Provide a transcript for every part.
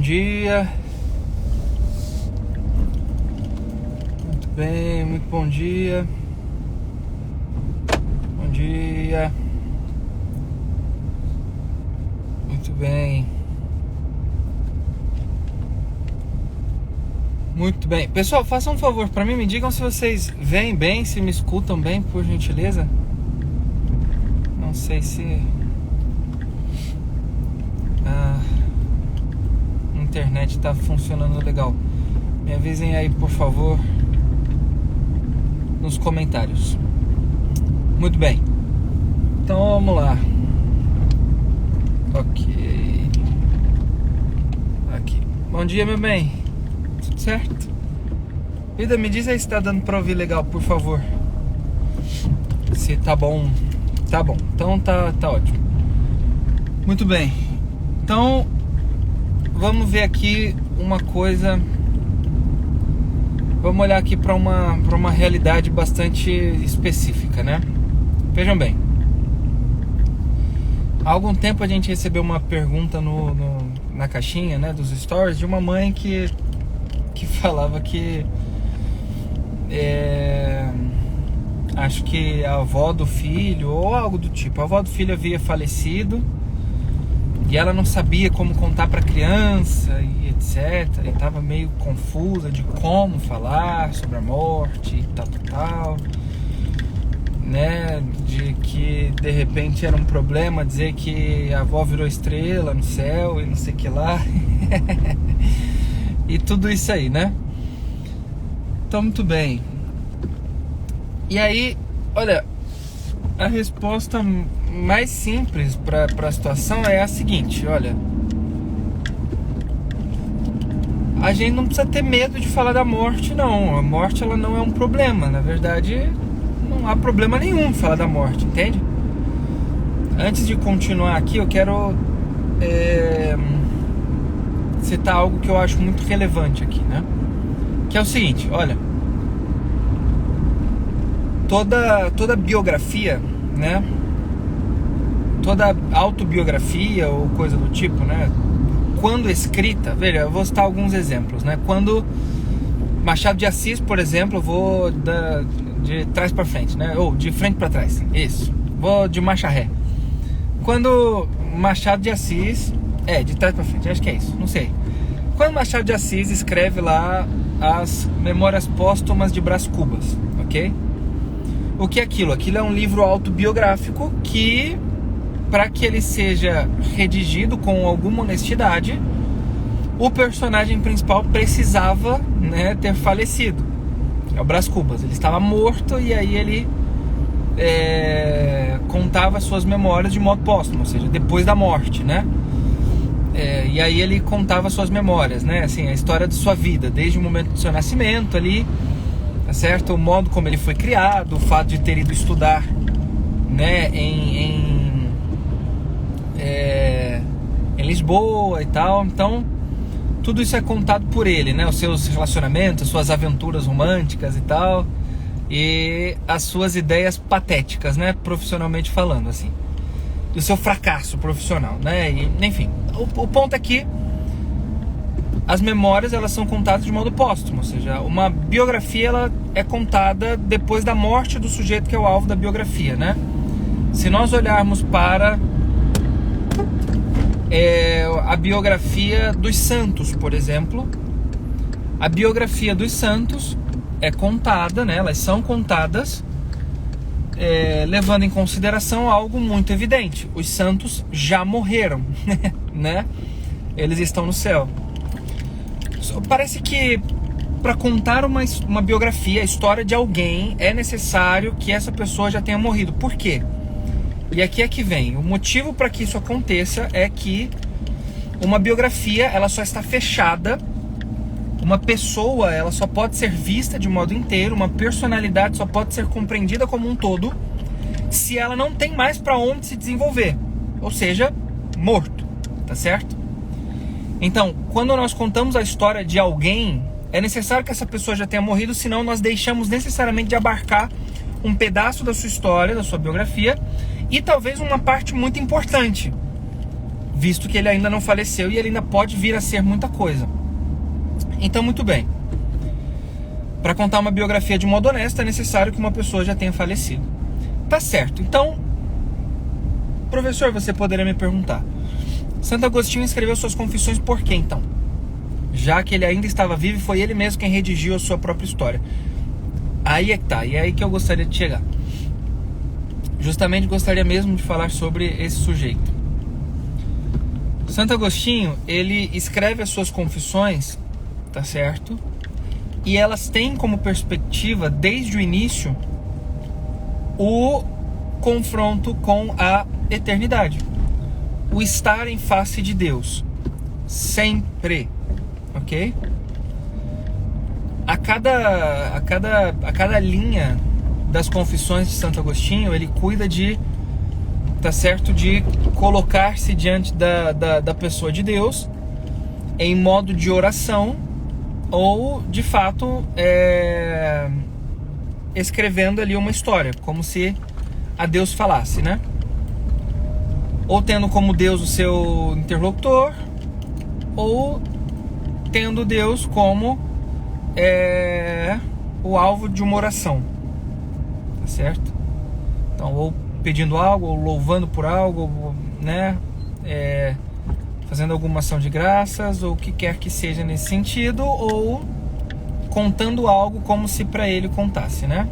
dia. Muito bem, muito bom dia. Bom dia. Muito bem. Muito bem. Pessoal, façam um favor para mim, me digam se vocês veem bem, se me escutam bem, por gentileza. Não sei se a internet está funcionando legal. Me avisem aí, por favor, nos comentários. Muito bem. Então vamos lá. Ok. Aqui. Bom dia, meu bem. Tudo certo? Vida, me diz aí se tá dando pra ouvir legal, por favor. Se tá bom. Tá bom. Então tá ótimo. Muito bem. Então, vamos ver aqui uma coisa. Vamos olhar aqui para uma realidade bastante específica, né? Vejam bem. Há algum tempo a gente recebeu uma pergunta na caixinha, né, dos stories, de uma mãe que falava que acho que a avó do filho, ou algo do tipo, a avó do filho havia falecido e ela não sabia como contar para a criança e etc. E estava meio confusa de como falar sobre a morte e tal, né? De que de repente era um problema dizer que a avó virou estrela no céu e não sei o que lá. E tudo isso aí, né? Então, muito bem. E aí, olha, a resposta mais simples para a situação é a seguinte, olha. A gente não precisa ter medo de falar da morte, não. A morte, ela não é um problema. Na verdade, não há problema nenhum em falar da morte, entende? Antes de continuar aqui, eu quero citar algo que eu acho muito relevante aqui, né? Que é o seguinte, olha. Toda biografia, né? Toda autobiografia ou coisa do tipo, né? Quando escrita, veja, eu vou citar alguns exemplos, né? Quando Machado de Assis, por exemplo, eu vou de trás para frente, né? Ou de frente para trás, isso. Vou de marcha ré. Quando Machado de Assis, de trás para frente, acho que é isso, não sei. Quando Machado de Assis escreve lá as Memórias Póstumas de Brás Cubas, ok? O que é aquilo? Aquilo é um livro autobiográfico que, para que ele seja redigido com alguma honestidade, o personagem principal precisava, né, ter falecido. É o Brás Cubas. Ele estava morto e aí ele contava suas memórias de modo póstumo, ou seja, depois da morte, né? E aí ele contava suas memórias, né? Assim, a história de sua vida, desde o momento do seu nascimento ali, tá certo? O modo como ele foi criado, o fato de ter ido estudar, né, em Lisboa e tal. Então, tudo isso é contado por ele, né? Os seus relacionamentos, suas aventuras românticas e tal, e as suas ideias patéticas, né? Profissionalmente falando, assim, do seu fracasso profissional, né? E, enfim, o ponto é que as memórias, elas são contadas de modo póstumo, ou seja, uma biografia, ela é contada depois da morte do sujeito que é o alvo da biografia, né? Se nós olharmos para a biografia dos santos, por exemplo, a biografia dos santos é contada, né? Elas são contadas levando em consideração algo muito evidente: os santos já morreram, né? Eles estão no céu. Parece que para contar uma biografia, a história de alguém, é necessário que essa pessoa já tenha morrido. Por quê? E aqui é que vem. O motivo para que isso aconteça é que uma biografia, ela só está fechada. Uma pessoa, ela só pode ser vista de modo inteiro. Uma personalidade só pode ser compreendida como um todo se ela não tem mais para onde se desenvolver. Ou seja, morto. Tá certo? Então, quando nós contamos a história de alguém, é necessário que essa pessoa já tenha morrido, senão nós deixamos necessariamente de abarcar um pedaço da sua história, da sua biografia, e talvez uma parte muito importante. visto que ele ainda não faleceu e ele ainda pode vir a ser muita coisa. Então, muito bem. Para contar uma biografia de modo honesto, é necessário que uma pessoa já tenha falecido. Tá certo. Então, professor, você poderia me perguntar: Santo Agostinho escreveu suas confissões por quê, então? Já que ele ainda estava vivo, foi ele mesmo quem redigiu a sua própria história. Aí é que tá, e é aí que eu gostaria de chegar. Justamente gostaria mesmo de falar sobre esse sujeito. Santo Agostinho, ele escreve as suas confissões, tá certo? E elas têm como perspectiva, desde o início, o confronto com a eternidade. O estar em face de Deus. Sempre. Ok? A cada linha das confissões de Santo Agostinho, ele cuida de, tá certo, de colocar-se diante da pessoa de Deus em modo de oração, ou de fato escrevendo ali uma história, como se a Deus falasse, né? Ou tendo como Deus o seu interlocutor, ou tendo Deus como o alvo de uma oração, tá certo? Então, ou pedindo algo, ou louvando por algo, né? Fazendo alguma ação de graças, ou o que quer que seja nesse sentido, ou contando algo como se para ele contasse, né?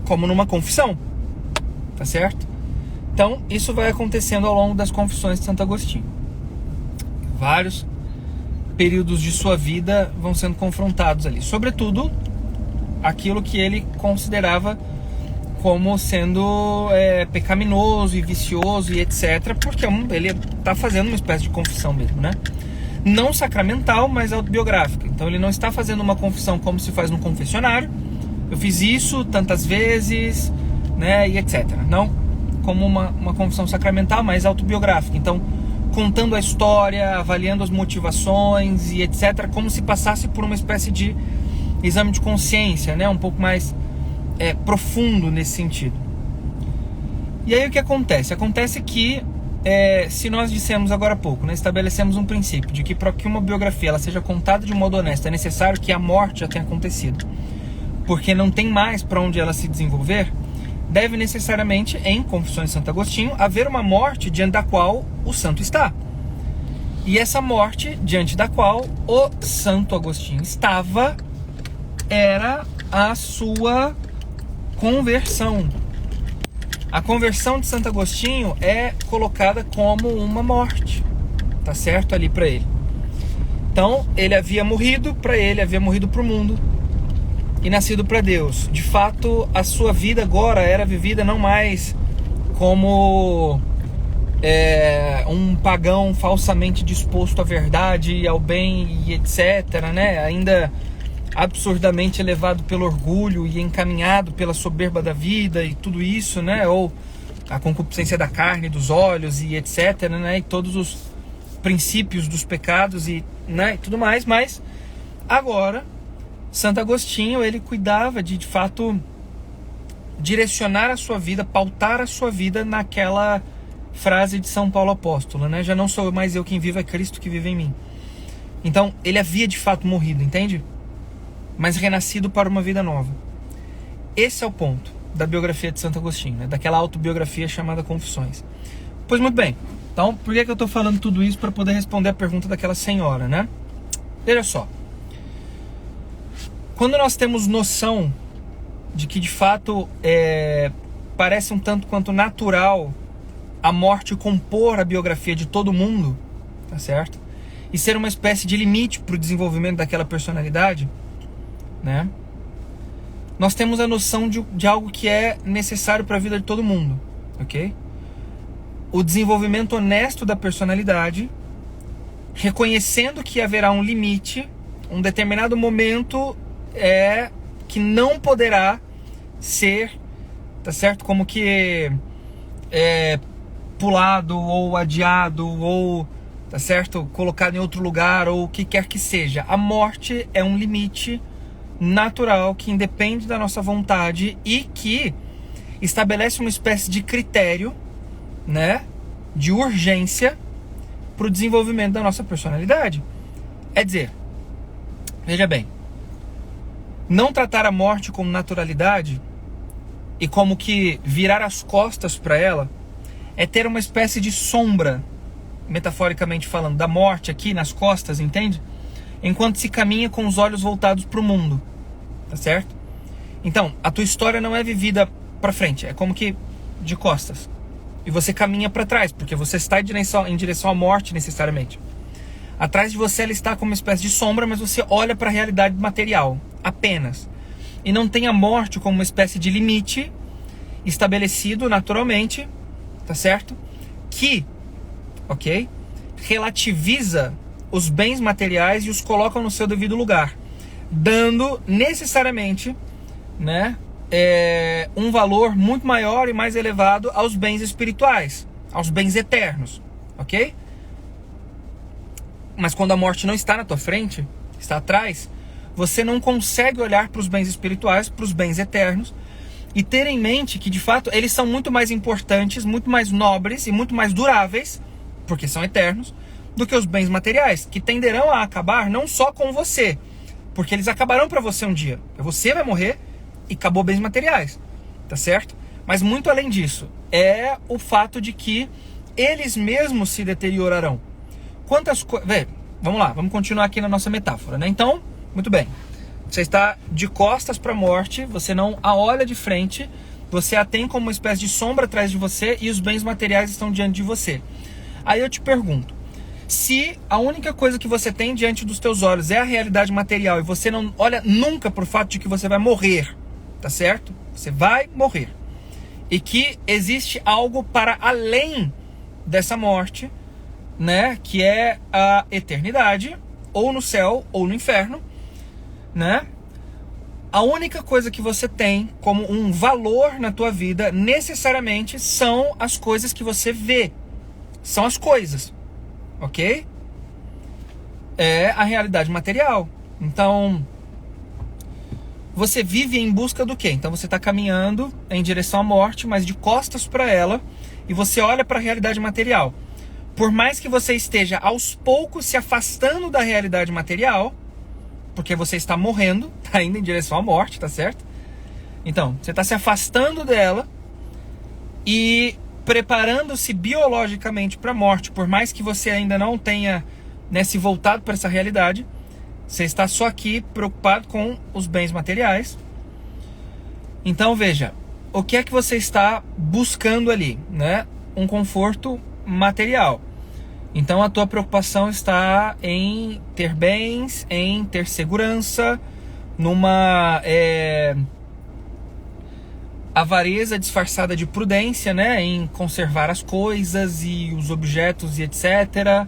Como numa confissão, tá certo? Então, isso vai acontecendo ao longo das confissões de Santo Agostinho. Vários períodos de sua vida vão sendo confrontados ali, sobretudo aquilo que ele considerava como sendo pecaminoso e vicioso e etc, porque ele está fazendo uma espécie de confissão mesmo, né? Não sacramental, mas autobiográfica. Então ele não está fazendo uma confissão como se faz no confessionário, eu fiz isso tantas vezes, né, e etc. Não como uma confissão sacramental, mas autobiográfica. Então, contando a história, avaliando as motivações e etc, como se passasse por uma espécie de exame de consciência, né, um pouco mais profundo nesse sentido. E aí o que acontece? Acontece que se nós dissemos agora há pouco, né, estabelecemos um princípio de que para que uma biografia ela seja contada de modo honesto é necessário que a morte já tenha acontecido, porque não tem mais para onde ela se desenvolver. Deve necessariamente, em Confissões de Santo Agostinho, haver uma morte diante da qual o santo está. E essa morte diante da qual o Santo Agostinho estava era a sua conversão. A conversão de Santo Agostinho é colocada como uma morte, tá certo, ali para ele. Então, ele havia morrido para ele, havia morrido para o mundo e nascido para Deus. De fato, a sua vida agora era vivida não mais como um pagão falsamente disposto à verdade e ao bem e etc, né? Ainda absurdamente elevado pelo orgulho e encaminhado pela soberba da vida e tudo isso, né? Ou a concupiscência da carne, dos olhos e etc, né? E todos os princípios dos pecados e, né? E tudo mais. Mas agora Santo Agostinho, ele cuidava de fato direcionar a sua vida, pautar a sua vida naquela frase de São Paulo Apóstolo, né? Já não sou mais eu quem vive, é Cristo que vive em mim. Então ele havia de fato morrido, entende? Mas renascido para uma vida nova. Esse é o ponto da biografia de Santo Agostinho, né? Daquela autobiografia chamada Confissões. Pois muito bem, então por que eu estou falando tudo isso? Para poder responder a pergunta daquela senhora, né? Veja só, quando nós temos noção de que de fato parece um tanto quanto natural a morte compor a biografia de todo mundo, tá certo? E ser uma espécie de limite para o desenvolvimento daquela personalidade, né? Nós temos a noção de algo que é necessário para a vida de todo mundo, ok? O desenvolvimento honesto da personalidade, reconhecendo que haverá um limite, um determinado momento que não poderá ser, tá certo? Como que pulado ou adiado ou, tá certo? Colocado em outro lugar ou o que quer que seja. A morte é um limite natural que independe da nossa vontade e que estabelece uma espécie de critério, né, de urgência para o desenvolvimento da nossa personalidade. É dizer, veja bem, não tratar a morte com naturalidade e como que virar as costas para ela é ter uma espécie de sombra, metaforicamente falando, da morte aqui nas costas, entende? Enquanto se caminha com os olhos voltados para o mundo, tá certo? Então, a tua história não é vivida para frente, é como que de costas. E você caminha para trás, porque você está em direção à morte necessariamente. Atrás de você ela está como uma espécie de sombra, mas você olha para a realidade material, apenas. E não tem a morte como uma espécie de limite estabelecido naturalmente, tá certo? Que, ok? Relativiza os bens materiais e os coloca no seu devido lugar, dando necessariamente, né, um valor muito maior e mais elevado aos bens espirituais, aos bens eternos, ok? Mas quando a morte não está na tua frente, está atrás, você não consegue olhar para os bens espirituais, para os bens eternos, e ter em mente que, de fato, eles são muito mais importantes, muito mais nobres e muito mais duráveis, porque são eternos, do que os bens materiais, que tenderão a acabar não só com você, porque eles acabarão para você um dia. Você vai morrer e acabou bens materiais, tá certo? Mas muito além disso, é o fato de que eles mesmos se deteriorarão. Quantas coisas... Vamos lá, vamos continuar aqui na nossa metáfora, né? Então, muito bem. Você está de costas para a morte, você não a olha de frente, você a tem como uma espécie de sombra atrás de você e os bens materiais estão diante de você. Aí eu te pergunto, se a única coisa que você tem diante dos teus olhos é a realidade material e você não olha nunca para o fato de que você vai morrer, tá certo? Você vai morrer. E que existe algo para além dessa morte, né? Que é a eternidade, ou no céu, ou no inferno, né? A única coisa que você tem como um valor na tua vida, necessariamente, são as coisas que você vê. São as coisas, ok? É a realidade material. Então, você vive em busca do quê? Então você está caminhando em direção à morte, mas de costas para ela, e você olha para a realidade material. Por mais que você esteja aos poucos se afastando da realidade material, porque você está morrendo, está indo em direção à morte, tá certo? Então, você está se afastando dela e preparando-se biologicamente para a morte, por mais que você ainda não tenha, né, se voltado para essa realidade, você está só aqui preocupado com os bens materiais. Então veja, o que é que você está buscando ali, né? Um conforto material. Então a tua preocupação está em ter bens, em ter segurança, numa avareza disfarçada de prudência, né? Em conservar as coisas e os objetos e etc.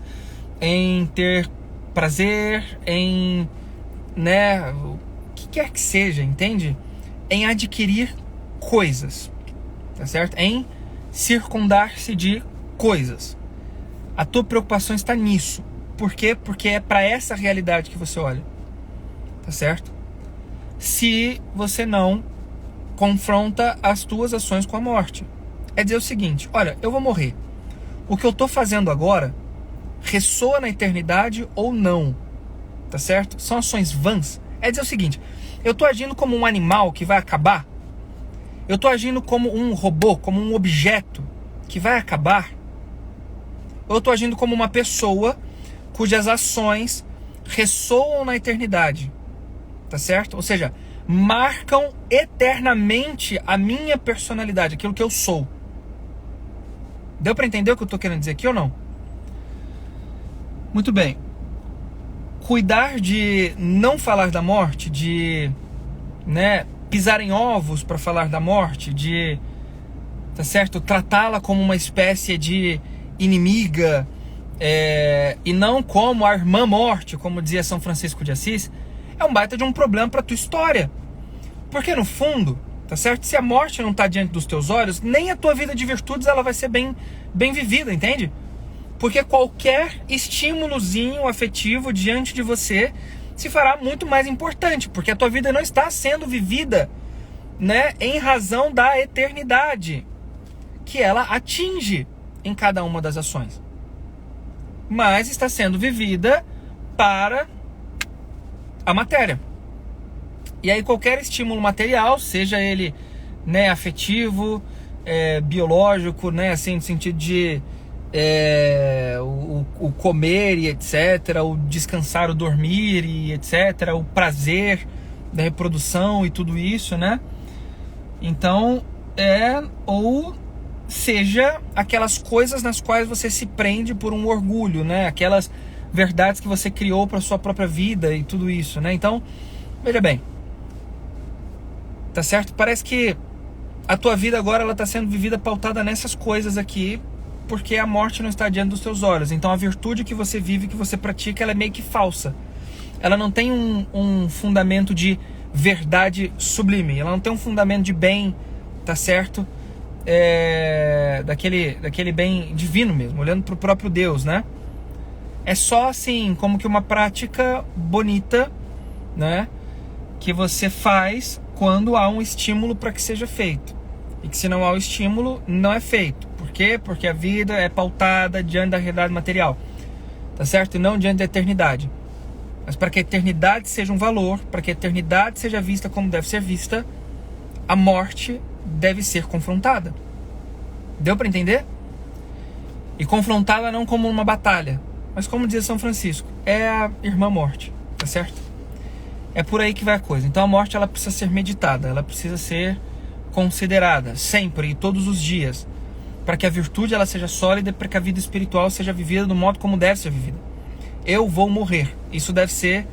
Em ter prazer, em, né, o que quer que seja, entende? Em adquirir coisas, tá certo? Em circundar-se de coisas. A tua preocupação está nisso. Por quê? Porque é para essa realidade que você olha, tá certo? Se você não confronta as tuas ações com a morte, é dizer o seguinte: olha, eu vou morrer. O que eu estou fazendo agora ressoa na eternidade ou não, tá certo? São ações vãs. É dizer o seguinte: eu estou agindo como um animal que vai acabar? Eu estou agindo como um robô, como um objeto que vai acabar? Ou eu estou agindo como uma pessoa cujas ações ressoam na eternidade, tá certo? Ou seja, marcam eternamente a minha personalidade, aquilo que eu sou. Deu para entender o que eu estou querendo dizer aqui ou não? Muito bem. Cuidar de não falar da morte, de, né, pisar em ovos para falar da morte, de, tá certo, tratá-la como uma espécie de inimiga, e não como a irmã morte, como dizia São Francisco de Assis, é um baita de um problema para tua história. Porque no fundo, tá certo, se a morte não está diante dos teus olhos, nem a tua vida de virtudes ela vai ser bem vivida, entende? Porque qualquer estímulozinho afetivo diante de você se fará muito mais importante, porque a tua vida não está sendo vivida, né, em razão da eternidade que ela atinge em cada uma das ações. mas está sendo vivida para a matéria. E aí qualquer estímulo material, seja ele, né, afetivo, biológico, né, assim, no sentido de o comer e etc, o descansar, o dormir e etc, o prazer da reprodução e tudo isso, né? Então, ou seja, aquelas coisas nas quais você se prende por um orgulho, né? Aquelas verdades que você criou para sua própria vida e tudo isso, né? Então, veja bem, tá certo? Parece que a tua vida agora ela está sendo vivida pautada nessas coisas aqui, porque a morte não está diante dos teus olhos. Então a virtude que você vive, que você pratica, ela é meio que falsa. Ela não tem um fundamento de verdade sublime, ela não tem um fundamento de bem, tá certo? Daquele bem divino mesmo, olhando para o próprio Deus, né? É só assim, como que uma prática bonita, né? Que você faz quando há um estímulo para que seja feito. E que se não há o estímulo, não é feito. Por quê? Porque a vida é pautada diante da realidade material, tá certo? E não diante da eternidade. Mas para que a eternidade seja um valor, para que a eternidade seja vista como deve ser vista, a morte deve ser confrontada. Deu para entender? E confrontada não como uma batalha, mas como dizia São Francisco, é a irmã morte, tá certo? É por aí que vai a coisa. Então a morte ela precisa ser meditada, ela precisa ser considerada sempre e todos os dias, para que a virtude ela seja sólida, para que a vida espiritual seja vivida do modo como deve ser vivida. Eu vou morrer. Isso deve ser,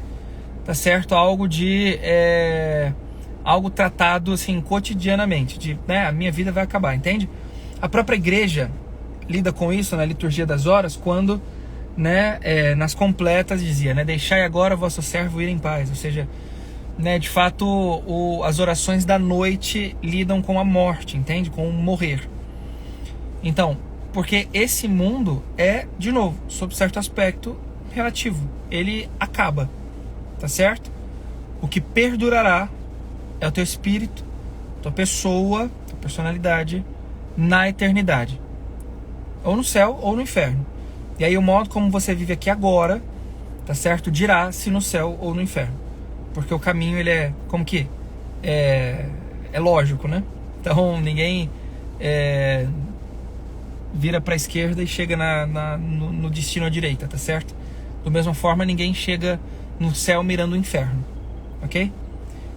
tá certo, algo de algo tratado assim cotidianamente, né, a minha vida vai acabar, entende? A própria igreja lida com isso na liturgia das horas, quando, né, nas completas dizia, né, deixai agora vosso servo ir em paz, ou seja, né, de fato as orações da noite lidam com a morte, entende? Com o morrer. Então, porque esse mundo de novo, sob certo aspecto, relativo, ele acaba, tá certo? O que perdurará é o teu espírito, tua pessoa, tua personalidade na eternidade, ou no céu ou no inferno. E aí o modo como você vive aqui agora, tá certo, dirá se no céu ou no inferno, porque o caminho ele é como que é lógico, né? Então ninguém vira para a esquerda e chega no destino à direita, tá certo? Da mesma forma, ninguém chega no céu mirando o inferno, ok?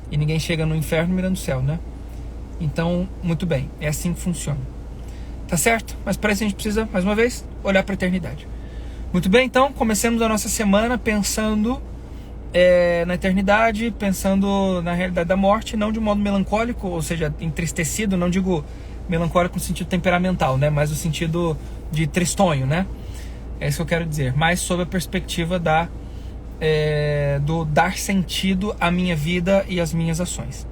E ninguém chega no inferno mirando o céu, né? Então, muito bem, é assim que funciona, tá certo? Mas para isso a gente precisa, mais uma vez, olhar para a eternidade. Muito bem, então, comecemos a nossa semana pensando na eternidade, pensando na realidade da morte, não de modo melancólico, ou seja, entristecido, não digo melancólico no sentido temperamental, né? Mas no sentido de tristonho, né? É isso que eu quero dizer, mais sob a perspectiva do dar sentido à minha vida e às minhas ações.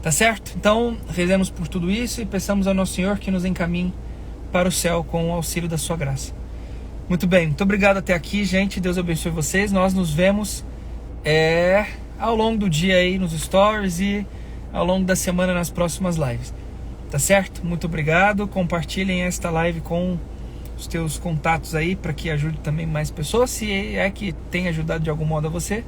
Tá certo? Então, rezemos por tudo isso e peçamos ao Nosso Senhor que nos encaminhe para o céu com o auxílio da sua graça. Muito bem, muito obrigado até aqui, gente. Deus abençoe vocês. Nós nos vemos ao longo do dia aí nos stories e ao longo da semana nas próximas lives. Tá certo? Muito obrigado. Compartilhem esta live com os teus contatos aí, para que ajude também mais pessoas, se é que tem ajudado de algum modo a você.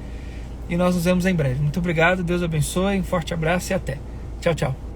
E nós nos vemos em breve. Muito obrigado, Deus abençoe, um forte abraço e até. Tchau, tchau.